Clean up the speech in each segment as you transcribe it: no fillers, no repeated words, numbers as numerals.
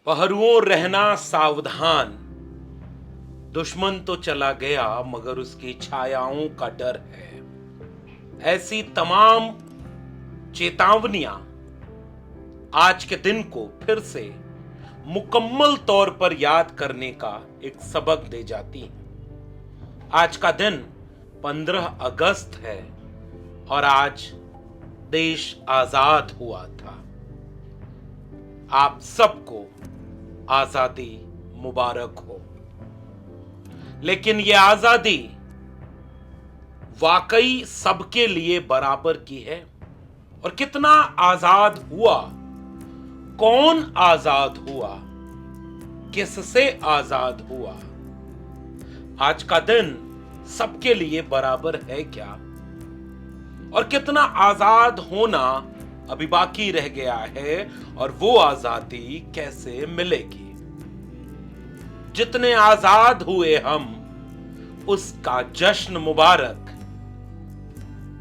पहरुओं रहना सावधान, दुश्मन तो चला गया मगर उसकी छायाओं का डर है। ऐसी तमाम चेतावनियां आज के दिन को फिर से मुकम्मल तौर पर याद करने का एक सबक दे जाती हैं। आज का दिन 15 अगस्त है और आज देश आजाद हुआ था। आप सबको आजादी मुबारक हो। लेकिन यह आजादी वाकई सबके लिए बराबर की है? और कितना आजाद हुआ? कौन आजाद हुआ? किससे आजाद हुआ? आज का दिन सबके लिए बराबर है क्या? और कितना आजाद होना अभी बाकी रह गया है और वो आजादी कैसे मिलेगी? जितने आजाद हुए हम उसका जश्न मुबारक,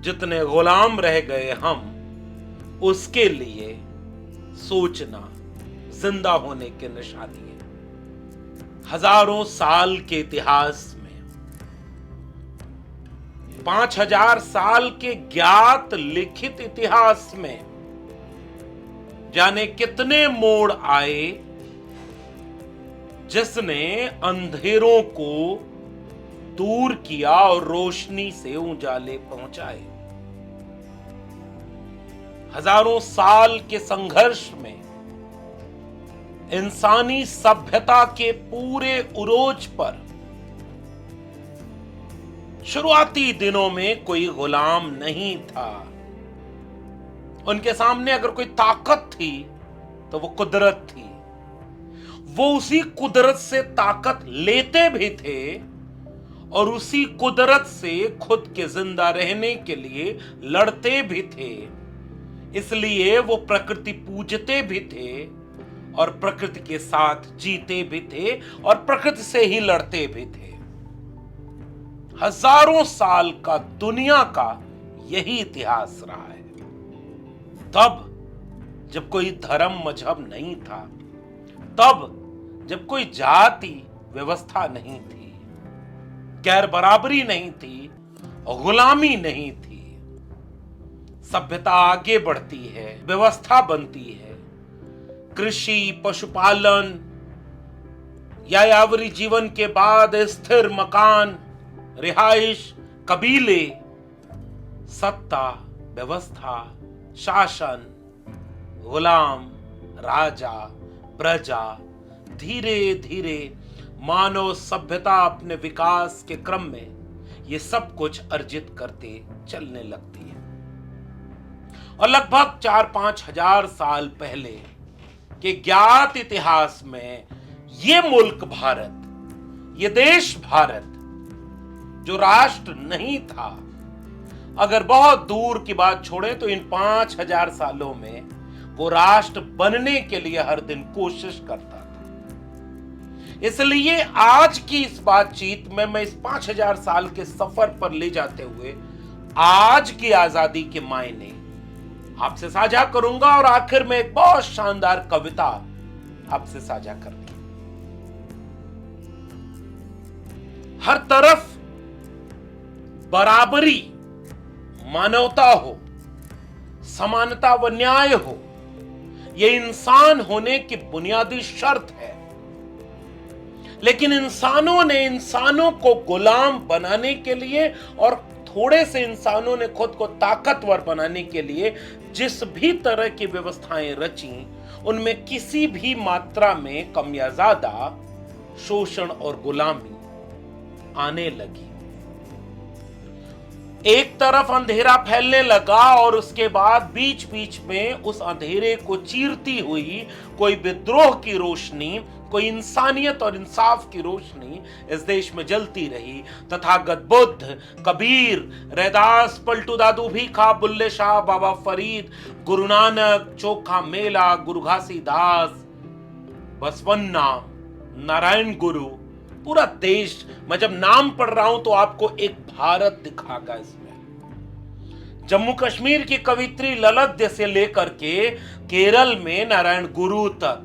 जितने गुलाम रह गए हम उसके लिए सोचना जिंदा होने की निशानी है। हजारों साल के इतिहास में 5000 साल के ज्ञात लिखित इतिहास में जाने कितने मोड़ आए जिसने अंधेरों को दूर किया और रोशनी से उजाले पहुंचाए। हजारों साल के संघर्ष में इंसानी सभ्यता के पूरे उरोज पर शुरुआती दिनों में कोई गुलाम नहीं था। उनके सामने अगर कोई ताकत थी तो वो कुदरत थी। वो उसी कुदरत से ताकत लेते भी थे और उसी कुदरत से खुद के जिंदा रहने के लिए लड़ते भी थे। इसलिए वो प्रकृति पूजते भी थे और प्रकृति के साथ जीते भी थे और प्रकृति से ही लड़ते भी थे। हजारों साल का दुनिया का यही इतिहास रहा है। तब जब कोई धर्म मजहब नहीं था, तब जब कोई जाति व्यवस्था नहीं थी, गैर बराबरी नहीं थी, गुलामी नहीं थी, सभ्यता आगे बढ़ती है, व्यवस्था बनती है। कृषि, पशुपालन, यायावरी जीवन के बाद स्थिर मकान, रिहाइश, कबीले, सत्ता, व्यवस्था, शासन, गुलाम, राजा, प्रजा, धीरे धीरे मानव सभ्यता अपने विकास के क्रम में ये सब कुछ अर्जित करते चलने लगती है। और लगभग 4-5 हजार साल पहले के ज्ञात इतिहास में ये मुल्क भारत, ये देश भारत, जो राष्ट्र नहीं था, अगर बहुत दूर की बात छोड़े तो इन 5000 सालों में वो राष्ट्र बनने के लिए हर दिन कोशिश करता था। इसलिए आज की इस बातचीत में मैं इस 5000 साल के सफर पर ले जाते हुए आज की आजादी के मायने आपसे साझा करूंगा और आखिर में एक बहुत शानदार कविता आपसे साझा करनी। हर तरफ बराबरी, मानवता हो, समानता व न्याय हो, यह इंसान होने की बुनियादी शर्त है। लेकिन इंसानों ने इंसानों को गुलाम बनाने के लिए और थोड़े से इंसानों ने खुद को ताकतवर बनाने के लिए जिस भी तरह की व्यवस्थाएं रची, उनमें किसी भी मात्रा में कम या ज्यादा शोषण और गुलामी आने लगी। एक तरफ अंधेरा फैलने लगा और उसके बाद बीच बीच में उस अंधेरे को चीरती हुई कोई विद्रोह की रोशनी, कोई इंसानियत और इंसाफ की रोशनी इस देश में जलती रही। तथागत बुद्ध, कबीर, रैदास, पलटू दादू भीखा, बुल्ले शाह, बाबा फरीद, गुरु नानक, चोखा मेला, गुरु घासीदास, बसवन्ना, नारायण गुरु, पूरा देश, मैं जब नाम पढ़ रहा हूं तो आपको एक भारत दिखागा इसमें। जम्मू कश्मीर की कवित्री ललित से लेकर के केरल में नारायण गुरु तक,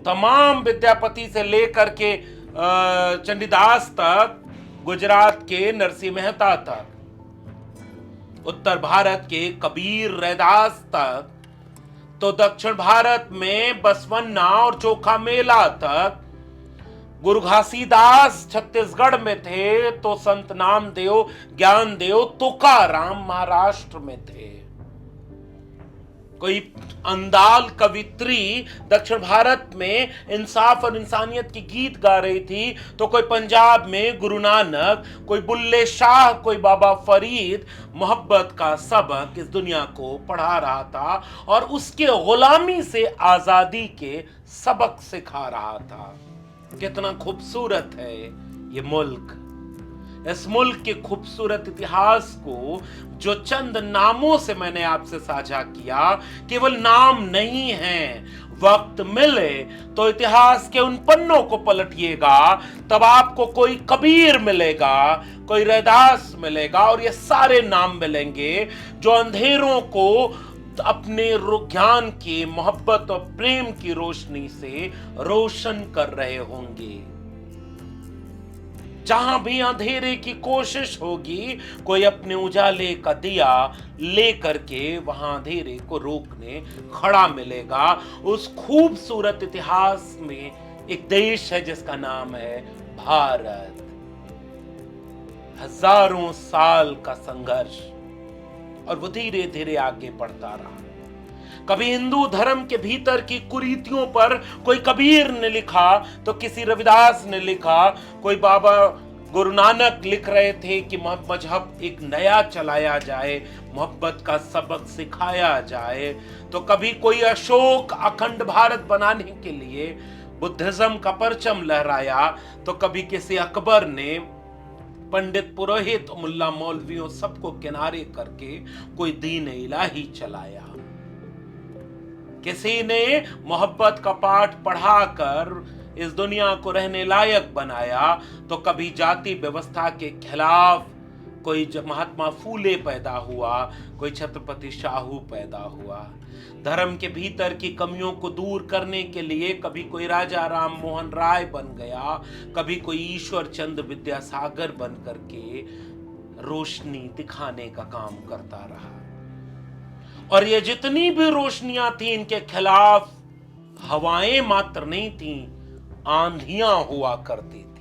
तमाम विद्यापति से लेकर के चंडीदास तक, गुजरात के नरसिंह मेहता तक, उत्तर भारत के कबीर रैदास तक, तो दक्षिण भारत में बसवन्ना और चोखा मेला तक, गुरु घासीदास छत्तीसगढ़ में थे, तो संत नामदेव ज्ञानदेव तुकाराम महाराष्ट्र में थे। कोई अंदाल कवित्री दक्षिण भारत में इंसाफ और इंसानियत की गीत गा रही थी, तो कोई पंजाब में गुरु नानक, कोई बुल्ले शाह, कोई बाबा फरीद मोहब्बत का सबक इस दुनिया को पढ़ा रहा था और उसके गुलामी से आजादी के सबक सिखा रहा था। कितना खूबसूरत है ये मुल्क। इस मुल्क के खूबसूरत इतिहास को जो चंद नामों से मैंने आपसे साझा किया, केवल नाम नहीं है। वक्त मिले तो इतिहास के उन पन्नों को पलटिएगा, तब आपको कोई कबीर मिलेगा, कोई रैदास मिलेगा और ये सारे नाम मिलेंगे जो अंधेरों को अपने ज्ञान की, मोहब्बत और प्रेम की रोशनी से रोशन कर रहे होंगे। जहां भी अंधेरे की कोशिश होगी, कोई अपने उजाले का दिया लेकर के वहां अंधेरे को रोकने खड़ा मिलेगा। उस खूबसूरत इतिहास में एक देश है जिसका नाम है भारत। हजारों साल का संघर्ष और वो धीरे धीरे आगे बढ़ता रहा। कभी हिंदू धर्म के भीतर की कुरीतियों पर कोई कबीर ने लिखा, तो किसी रविदास ने लिखा, कोई बाबा गुरु नानक लिख रहे थे कि मजहब एक नया चलाया जाए, मोहब्बत का सबक सिखाया जाए। तो कभी कोई अशोक अखंड भारत बनाने के लिए बुद्धिज्म का परचम लहराया, तो कभी किसी अकबर ने पंडित पुरोहित मुल्ला मौलवियों सबको किनारे करके कोई दीन इलाही चलाया। किसी ने मोहब्बत का पाठ पढ़ाकर इस दुनिया को रहने लायक बनाया, तो कभी जाति व्यवस्था के खिलाफ कोई महात्मा फूले पैदा हुआ, कोई छत्रपति शाहू पैदा हुआ। धर्म के भीतर की कमियों को दूर करने के लिए कभी कोई राजा राम मोहन राय बन गया, कभी कोई ईश्वर चंद विद्यासागर बन करके रोशनी दिखाने का काम करता रहा। और ये जितनी भी रोशनियां थी, इनके खिलाफ हवाएं मात्र नहीं थी, आंधियां हुआ करती थी।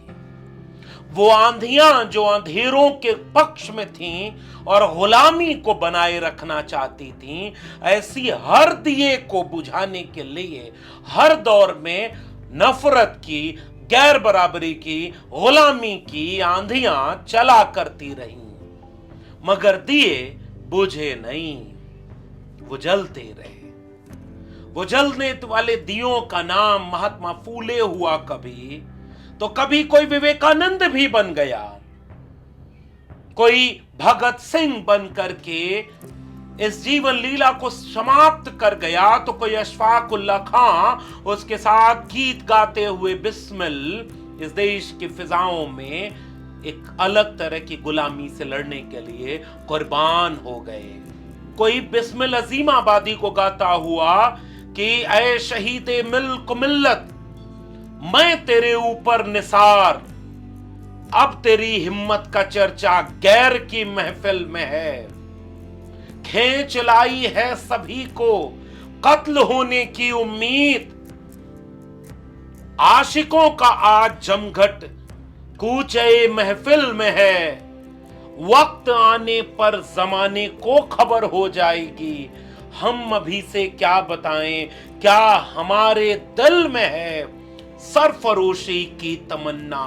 वो आंधियां जो अंधेरों के पक्ष में थीं और गुलामी को बनाए रखना चाहती थीं, ऐसी हर दिए को बुझाने के लिए हर दौर में नफरत की, गैर बराबरी की, गुलामी की आंधियां चला करती रहीं, मगर दिए बुझे नहीं, वो जलते रहे। वो जलने वाले दियों का नाम महात्मा फूले हुआ कभी, तो कभी कोई विवेकानंद भी बन गया, कोई भगत सिंह बन करके इस जीवन लीला को समाप्त कर गया, तो कोई अशफाक उल्ला खां उसके साथ गीत गाते हुए बिस्मिल इस देश की फिजाओं में एक अलग तरह की गुलामी से लड़ने के लिए कुर्बान हो गए। कोई बिस्मिल अजीमाबादी को गाता हुआ कि ऐ शहीदे मिल्क मिल्लत, मैं तेरे ऊपर निसार, अब तेरी हिम्मत का चर्चा गैर की महफिल में है। खींच लाई है सभी को कत्ल होने की उम्मीद, आशिकों का आज जमघट कूचे महफिल में है। वक्त आने पर जमाने को खबर हो जाएगी, हम अभी से क्या बताएं, क्या हमारे दिल में है सरफरोशी की तमन्ना,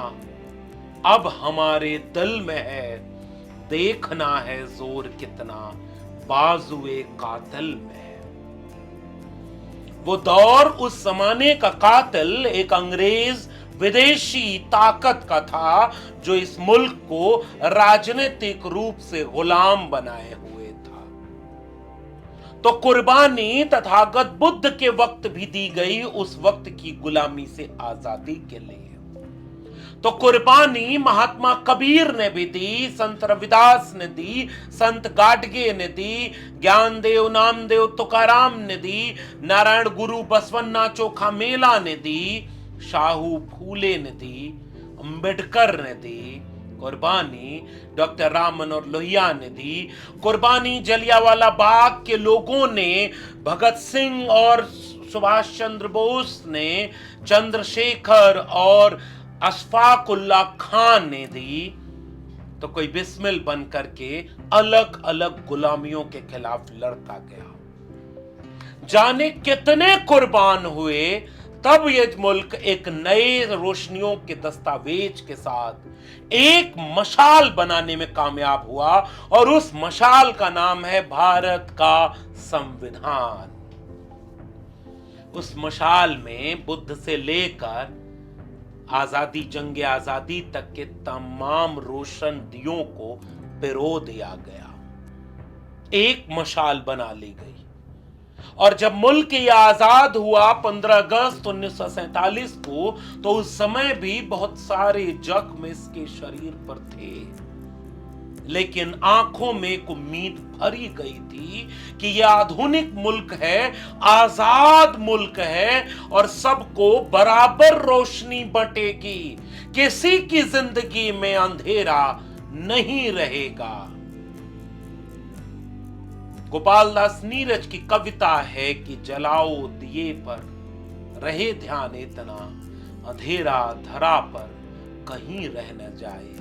अब हमारे दिल में है देखना है जोर कितना बाजुए कातिल में है। वो दौर उस जमाने का कातिल एक अंग्रेज विदेशी ताकत का था, जो इस मुल्क को राजनीतिक रूप से गुलाम बनाए हुए था। तो कुर्बानी तथागत बुद्ध के वक्त भी दी गई, उस वक्त की गुलामी से आजादी के लिए। तो कुर्बानी महात्मा कबीर ने भी दी, संत रविदास ने दी, संत गाडगे ने दी, ज्ञानदेव नामदेव तुकाराम ने दी, नारायण गुरु बसवन्ना चोखा मेला ने दी, शाहू फूले ने दी, अंबेडकर ने दी कुर्बानी, डॉक्टर राम मनोहर लोहिया ने दी कुर्बानी, जलियांवाला बाग के लोगों ने, भगत सिंह और सुभाष चंद्र बोस ने, चंद्रशेखर और अशफाक उल्लाह खान ने दी। तो कोई बिस्मिल बन करके अलग अलग गुलामियों के खिलाफ लड़ता गया। जाने कितने कुर्बान हुए, तब ये मुल्क एक नए रोशनियों के दस्तावेज के साथ एक मशाल बनाने में कामयाब हुआ, और उस मशाल का नाम है भारत का संविधान। उस मशाल में बुद्ध से लेकर आजादी, जंग आजादी तक के तमाम रोशन दियों को पिरो दिया गया, एक मशाल बना ली गई। और जब मुल्क ये आजाद हुआ 15 अगस्त 1947 को, तो उस समय भी बहुत सारे जख्म इसके शरीर पर थे, लेकिन आंखों में एक उम्मीद भरी गई थी कि यह आधुनिक मुल्क है, आजाद मुल्क है, और सबको बराबर रोशनी बटेगी, किसी की जिंदगी में अंधेरा नहीं रहेगा। गोपाल दास नीरज की कविता है कि जलाओ दिए पर रहे ध्यान इतना, अंधेरा धरा पर कहीं रह न जाए।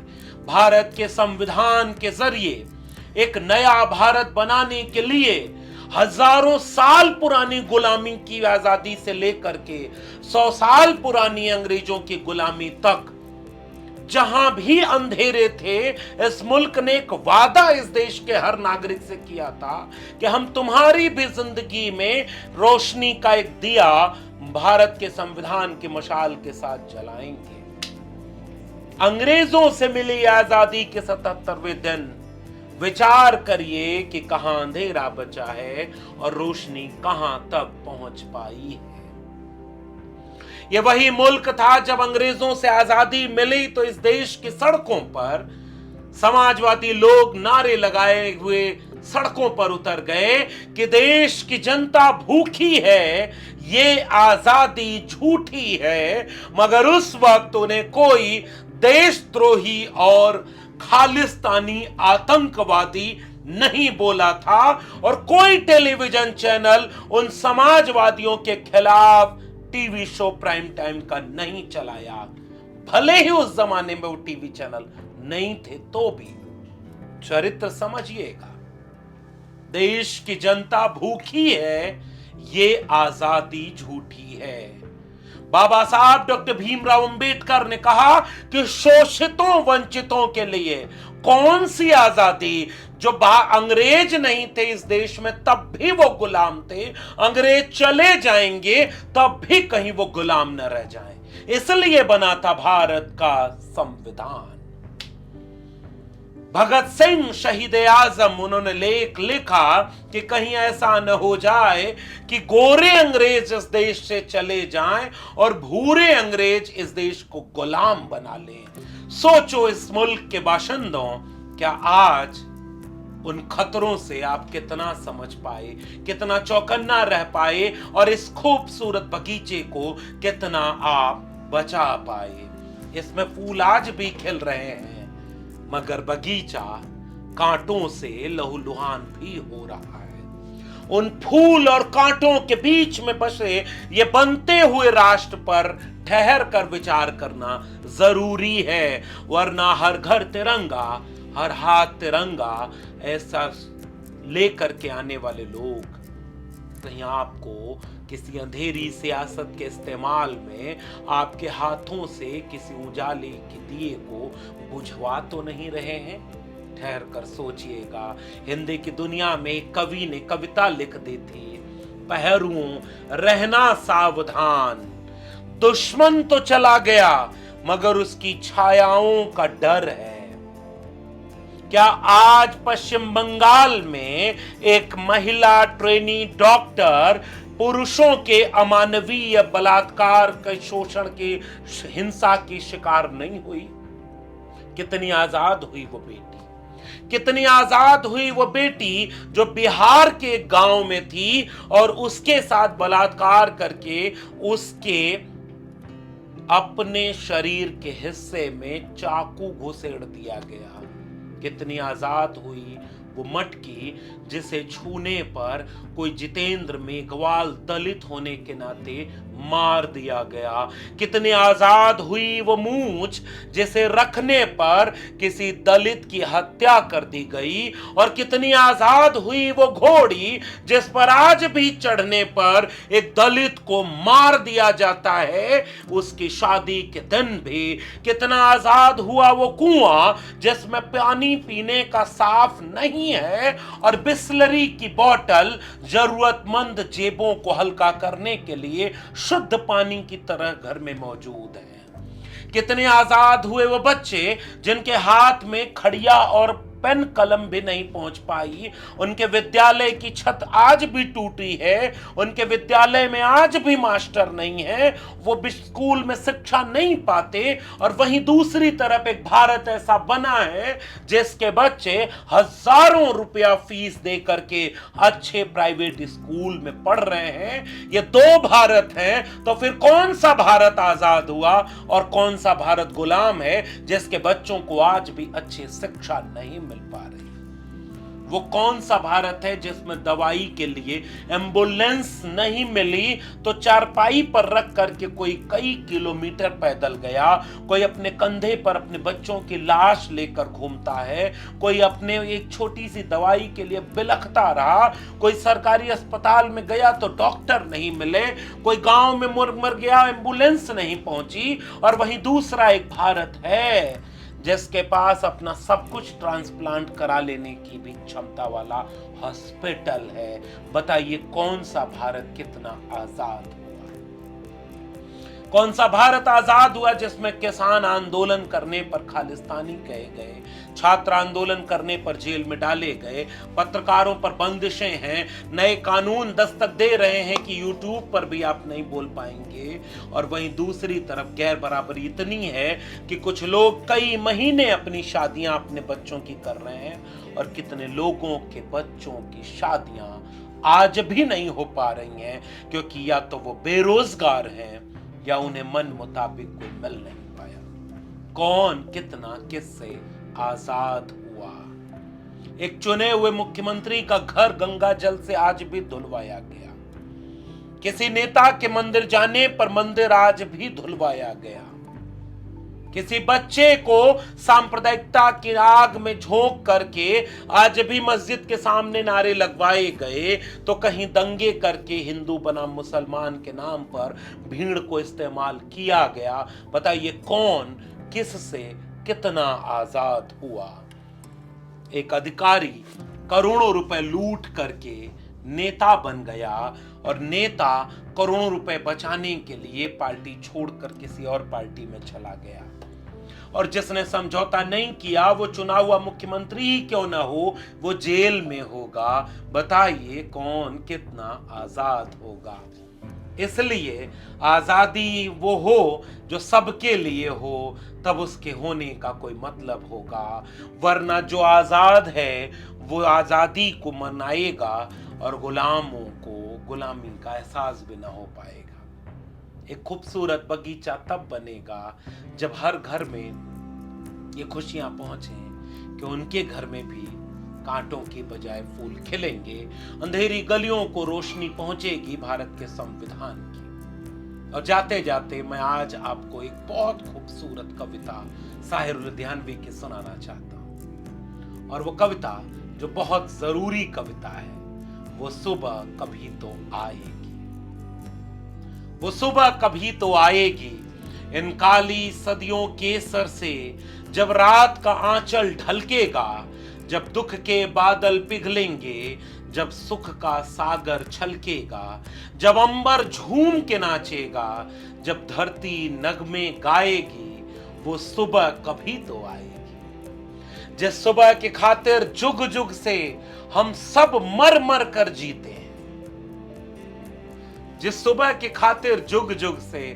भारत के संविधान के जरिए एक नया भारत बनाने के लिए हजारों साल पुरानी गुलामी की आजादी से लेकर के 100 साल पुरानी अंग्रेजों की गुलामी तक, जहां भी अंधेरे थे, इस मुल्क ने एक वादा इस देश के हर नागरिक से किया था कि हम तुम्हारी भी जिंदगी में रोशनी का एक दिया भारत के संविधान की मशाल के साथ जलाएंगे। अंग्रेजों से मिली आजादी के 77वें दिन विचार करिए कि कहां अंधेरा बचा है और रोशनी कहां तक पहुंच पाई है। यह वही मुल्क था जब अंग्रेजों से आजादी मिली तो इस देश की सड़कों पर समाजवादी लोग नारे लगाए हुए सड़कों पर उतर गए कि देश की जनता भूखी है, ये आजादी झूठी है। मगर उस वक्त उन्हें कोई देशद्रोही और खालिस्तानी आतंकवादी नहीं बोला था, और कोई टेलीविजन चैनल उन समाजवादियों के खिलाफ टीवी शो प्राइम टाइम का नहीं चलाया। भले ही उस जमाने में वो टीवी चैनल नहीं थे, तो भी चरित्र समझिएगा। देश की जनता भूखी है, ये आजादी झूठी है। बाबा साहब डॉक्टर भीमराव अंबेडकर ने कहा कि शोषितों वंचितों के लिए कौन सी आजादी, जो अंग्रेज नहीं थे इस देश में तब भी वो गुलाम थे, अंग्रेज चले जाएंगे तब भी कहीं वो गुलाम न रह जाएं। इसलिए बना था भारत का संविधान। भगत सिंह शहीद आजम, उन्होंने लेख लिखा कि कहीं ऐसा न हो जाए कि गोरे अंग्रेज इस देश से चले जाएं और भूरे अंग्रेज इस देश को गुलाम बना लें। सोचो इस मुल्क के बाशिंदों, क्या आज उन खतरों से आप कितना समझ पाए, कितना चौकन्ना रह पाए, और इस खूबसूरत बगीचे को कितना आप बचा पाए। इसमें फूल आज भी खिल रहे हैं, मगर बगीचा कांटों से लहूलुहान भी हो रहा है। उन फूल और कांटों के बीच में बसे ये बनते हुए राष्ट्र पर ठहर कर विचार करना जरूरी है, वरना हर घर तिरंगा, हर हाथ तिरंगा ऐसा लेकर के आने वाले लोग कहीं आपको किसी अंधेरी सियासत के इस्तेमाल में आपके हाथों से किसी उजाले के दिए को बुझवा तो नहीं रहे हैं। ठहर कर सोचिएगा। हिंदी की दुनिया में एक कवि ने कविता लिख दी थी, पहरुओं रहना सावधान, दुश्मन तो चला गया मगर उसकी छायाओं का डर है। क्या आज पश्चिम बंगाल में एक महिला ट्रेनी डॉक्टर पुरुषों के अमानवीय बलात्कार के शोषण के हिंसा की शिकार नहीं हुई। कितनी आजाद हुई वो बेटी, कितनी आजाद हुई वो बेटी जो बिहार के गांव में थी और उसके साथ बलात्कार करके उसके अपने शरीर के हिस्से में चाकू घुसेड़ दिया गया। कितनी आजाद हुई वो मटकी जिसे छूने पर कोई जितेंद्र मेघवाल दलित होने के नाते मार दिया गया। कितनी आजाद हुई वो मूंछ जिसे रखने पर किसी दलित की हत्या कर दी गई। और कितनी आजाद हुई वो घोड़ी जिस पर आज भी चढ़ने पर एक दलित को मार दिया जाता है, उसकी शादी के दिन भी। कितना आजाद हुआ वो कुआं जिसमें पानी पीने का साफ नहीं है और बिस्लरी की बोतल जरूरतमंद जेबों को हल्का करने के लिए शुद्ध पानी की तरह घर में मौजूद है। कितने आजाद हुए वो बच्चे जिनके हाथ में खड़िया और पेन कलम भी नहीं पहुंच पाई। उनके विद्यालय की छत आज भी टूटी है, उनके विद्यालय में आज भी मास्टर नहीं है, वो स्कूल में शिक्षा नहीं पाते। और वहीं दूसरी तरफ एक भारत ऐसा बना है जिसके बच्चे हजारों रुपया फीस दे करके अच्छे प्राइवेट स्कूल में पढ़ रहे हैं। ये दो भारत हैं, तो फिर कौन सा भारत आजाद हुआ और कौन सा भारत गुलाम है जिसके बच्चों को आज भी अच्छी शिक्षा नहीं मिल पा रही? वो कौन सा भारत है जिसमें दवाई के लिए एम्बुलेंस नहीं मिली तो चारपाई पर रख करके कोई कई किलोमीटर पैदल गया, कोई अपने कंधे पर अपने बच्चों की लाश लेकर घूमता है, कोई अपने एक छोटी सी दवाई के लिए बिलखता रहा, कोई सरकारी अस्पताल में गया तो डॉक्टर नहीं मिले, कोई गांव में मर गया एम्बुलेंस नहीं पहुंची। और वहीं दूसरा एक भारत है जिसके पास अपना सब कुछ ट्रांसप्लांट करा लेने की भी क्षमता वाला हॉस्पिटल है। बताइए कौन सा भारत कितना आजाद हुआ? कौन सा भारत आजाद हुआ जिसमें किसान आंदोलन करने पर खालिस्तानी कहे गए, छात्र आंदोलन करने पर जेल में डाले गए, पत्रकारों पर बंदिशें हैं, नए कानून दस्तक दे रहे हैं कि यूट्यूब पर भी आप नहीं बोल पाएंगे। और वहीं दूसरी तरफ गैर बराबरी इतनी है कि कुछ लोग कई महीने अपनी शादियां अपने बच्चों की कर रहे हैं और कितने लोगों के बच्चों की शादियां आज भी नहीं हो पा रही हैं क्योंकि या तो वो बेरोजगार हैं या उन्हें मन मुताबिक कोई मिल नहीं पाया। कौन कितना किससे आजाद हुआ? एक चुने हुए मुख्यमंत्री का घर गंगा जल से आज भी धुलवाया गया। किसी नेता के मंदिर जाने पर मंदिर आज भी धुलवाया गया। किसी बच्चे को सांप्रदायिकता की आग में झोंक करके आज भी मस्जिद के सामने नारे लगवाए गए, तो कहीं दंगे करके हिंदू बनाम मुसलमान के नाम पर भीड़ को इस्तेमाल किया गया। बताइए कौन किससे कितना आजाद हुआ? एक अधिकारी करोड़ों रुपए लूट करके नेता बन गया और नेता करोड़ों रुपए बचाने के लिए पार्टी छोड़कर किसी और पार्टी में चला गया। और जिसने समझौता नहीं किया वो चुना हुआ मुख्यमंत्री ही क्यों ना हो, वो जेल में होगा। बताइए कौन कितना आजाद होगा? इसलिए आजादी वो हो जो सबके लिए हो, तब उसके होने का कोई मतलब होगा। वरना जो आजाद है वो आजादी को मनाएगा और गुलामों को गुलामी का एहसास भी ना हो पाएगा। एक खूबसूरत बगीचा तब बनेगा जब हर घर में ये खुशियां पहुंचे कि उनके घर में भी कांटों की बजाय फूल खिलेंगे, अंधेरी गलियों को रोशनी पहुंचेगी भारत के संविधान की। और जाते जाते मैं आज आपको एक बहुत खूबसूरत कविता साहिर लुधियानवी की सुनाना चाहता हूं। और वो कविता जो बहुत जरूरी कविता है, वो सुबह कभी तो आएगी। वो सुबह कभी तो आएगी इन काली सदियों के सर से, जब रात का आंचल ढलकेगा, जब दुख के बादल पिघलेंगे, जब सुख का सागर छलकेगा, जब अंबर झूम के नाचेगा, जब धरती नगमे गाएगी, वो सुबह कभी तो आएगी। जिस सुबह की खातिर जुग जुग से हम सब मर मर कर जीते हैं, जिस सुबह की खातिर जुग जुग से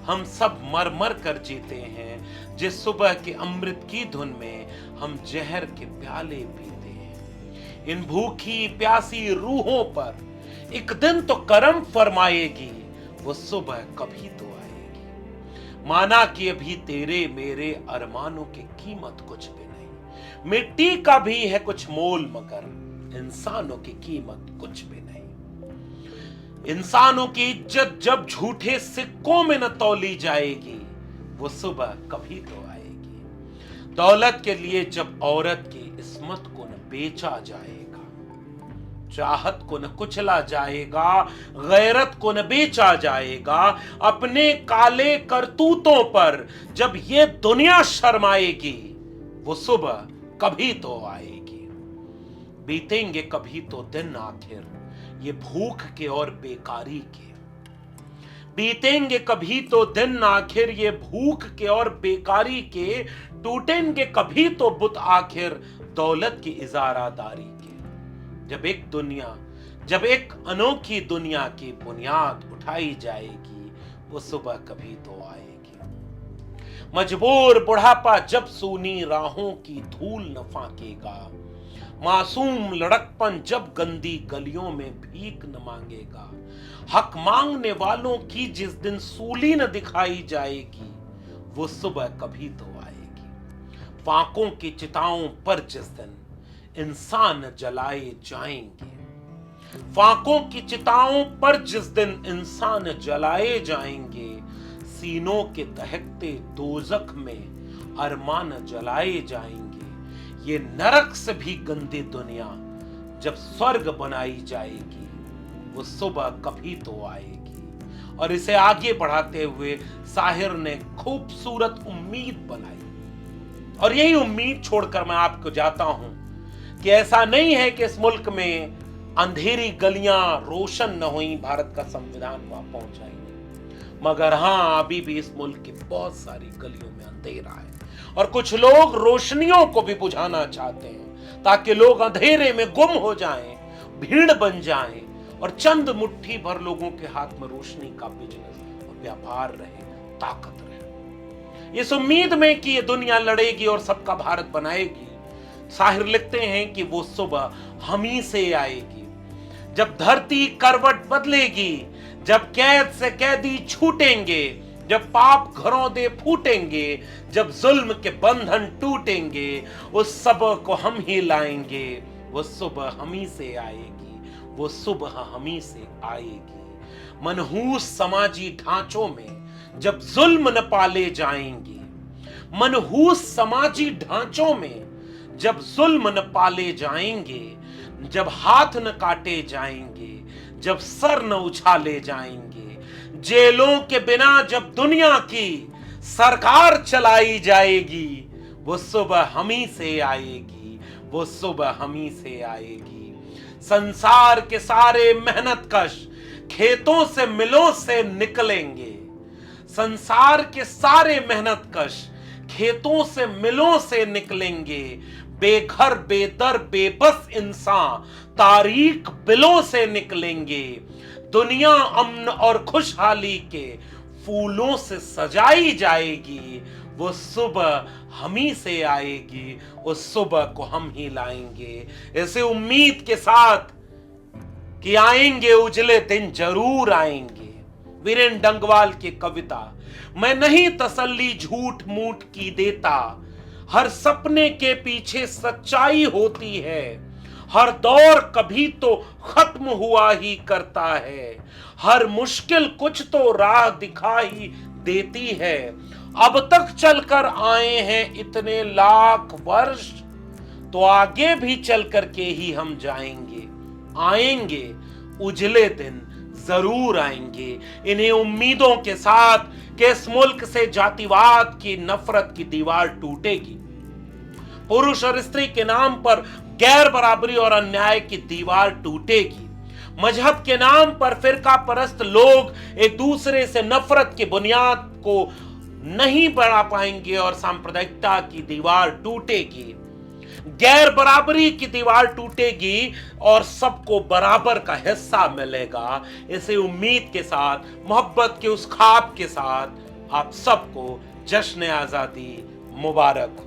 हम सब मर मर कर जीते हैं, जिस सुबह के अमृत की धुन में हम जहर के प्याले पीते हैं। इन भूखी प्यासी रूहों पर एक दिन तो करम फरमाएगी, वो सुबह कभी तो आएगी। माना कि अभी तेरे मेरे अरमानों की कीमत कुछ भी नहीं, मिट्टी का भी है कुछ मोल मगर इंसानों की कीमत कुछ भी नहीं। इंसानों की इज्जत जब झूठे सिक्कों में न तौली जाएगी, वो सुबह कभी तो आएगी। दौलत के लिए जब औरत की इस्मत को न बेचा जाएगा, चाहत को न कुचला जाएगा, गैरत को न बेचा जाएगा, अपने काले करतूतों पर जब ये दुनिया शर्माएगी, वो सुबह कभी तो आएगी। बीतेंगे कभी तो दिन आखिर ये भूख के और बेकारी के, बीतेंगे कभी तो दिन आखिर ये भूख के और बेकारी के, टूटेंगे कभी तो बुत आखिर दौलत की इजारादारी के। जब एक अनोखी दुनिया की बुनियाद उठाई जाएगी, वो सुबह कभी तो आएगी। मजबूर बुढ़ापा जब सूनी राहों की धूल न फाकेगा, मासूम लड़कपन जब गंदी गलियों में भीख न मांगेगा, हक मांगने वालों की जिस दिन सूली न दिखाई जाएगी, वो सुबह कभी तो आएगी। फांकों की चिताओं पर जिस दिन इंसान जलाए जाएंगे, फांकों की चिताओं पर जिस दिन इंसान जलाए जाएंगे, सीनों के दहकते दोजख में अरमान जलाए जाएंगे। ये नरक से भी गंदी दुनिया जब स्वर्ग बनाई जाएगी, वो सुबह कभी तो आएगी। और इसे आगे बढ़ाते हुए साहिर ने खूबसूरत उम्मीद बनाई, और यही उम्मीद छोड़कर मैं आपको जाता हूं कि ऐसा नहीं है कि इस मुल्क में अंधेरी गलियां रोशन न हुई, भारत का संविधान वहां पहुंचा ही नहीं, मगर हां अभी भी इस मुल्क की बहुत सारी गलियों में अंधेरा है, और कुछ लोग रोशनियों को भी बुझाना चाहते हैं ताकि लोग अंधेरे में गुम हो जाएं, भीड़ बन जाएं, और चंद मुट्ठी भर लोगों के हाथ में रोशनी का बिजनेस और व्यापार रहे, ताकत रहे। इस उम्मीद में कि ये दुनिया लड़ेगी और सबका भारत बनाएगी, साहिर लिखते हैं कि वो सुबह हम ही से आएगी। जब धरती करवट बदलेगी, जब कैद से कैदी छूटेंगे, जब पाप घरों दे फूटेंगे, जब जुल्म के बंधन टूटेंगे, उस सब को हम ही लाएंगे। वो सुबह हम ही से आएगी, वो सुबह हम ही से आएगी। मनहूस समाजी ढांचों में जब जुल्म न पाले जाएंगे, मनहूस समाजी ढांचों में जब जुल्म न पाले जाएंगे, जब हाथ न काटे जाएंगे, जब सर न उछाले जाएंगे, जेलों के बिना जब दुनिया की सरकार चलाई जाएगी, वो सुबह हम ही से आएगी, वो सुबह हम ही से आएगी। संसार के सारे मेहनत कश खेतों से मिलों से निकलेंगे, संसार के सारे मेहनत कश खेतों से मिलों से निकलेंगे, बेघर बेदर बेबस इंसान तारीख बिलों से निकलेंगे। दुनिया अमन और खुशहाली के फूलों से सजाई जाएगी, वो सुबह हम ही से आएगी, उस सुबह को हम ही लाएंगे। ऐसे उम्मीद के साथ कि आएंगे उजले दिन जरूर आएंगे। वीरेन डंगवाल की कविता, मैं नहीं तसल्ली झूठ मूठ की देता, हर सपने के पीछे सच्चाई होती है, हर दौर कभी तो खत्म हुआ ही करता है, हर मुश्किल कुछ तो राह दिखा ही देती है। अब तक चलकर आए हैं इतने लाख वर्ष, तो आगे भी चल करके ही हम जाएंगे। आएंगे उजले दिन जरूर आएंगे। इन्हीं उम्मीदों के साथ कि इस मुल्क से जातिवाद की नफरत की दीवार टूटेगी, पुरुष और स्त्री के नाम पर गैर बराबरी और अन्याय की दीवार टूटेगी, मजहब के नाम पर फिरका परस्त लोग एक दूसरे से नफरत की बुनियाद को नहीं बढ़ा पाएंगे और सांप्रदायिकता की दीवार टूटेगी। गैर बराबरी की दीवार टूटेगी और सबको बराबर का हिस्सा मिलेगा। इसी उम्मीद के साथ, मोहब्बत के उस ख्वाब के साथ आप सबको जश्न आजादी मुबारक हो।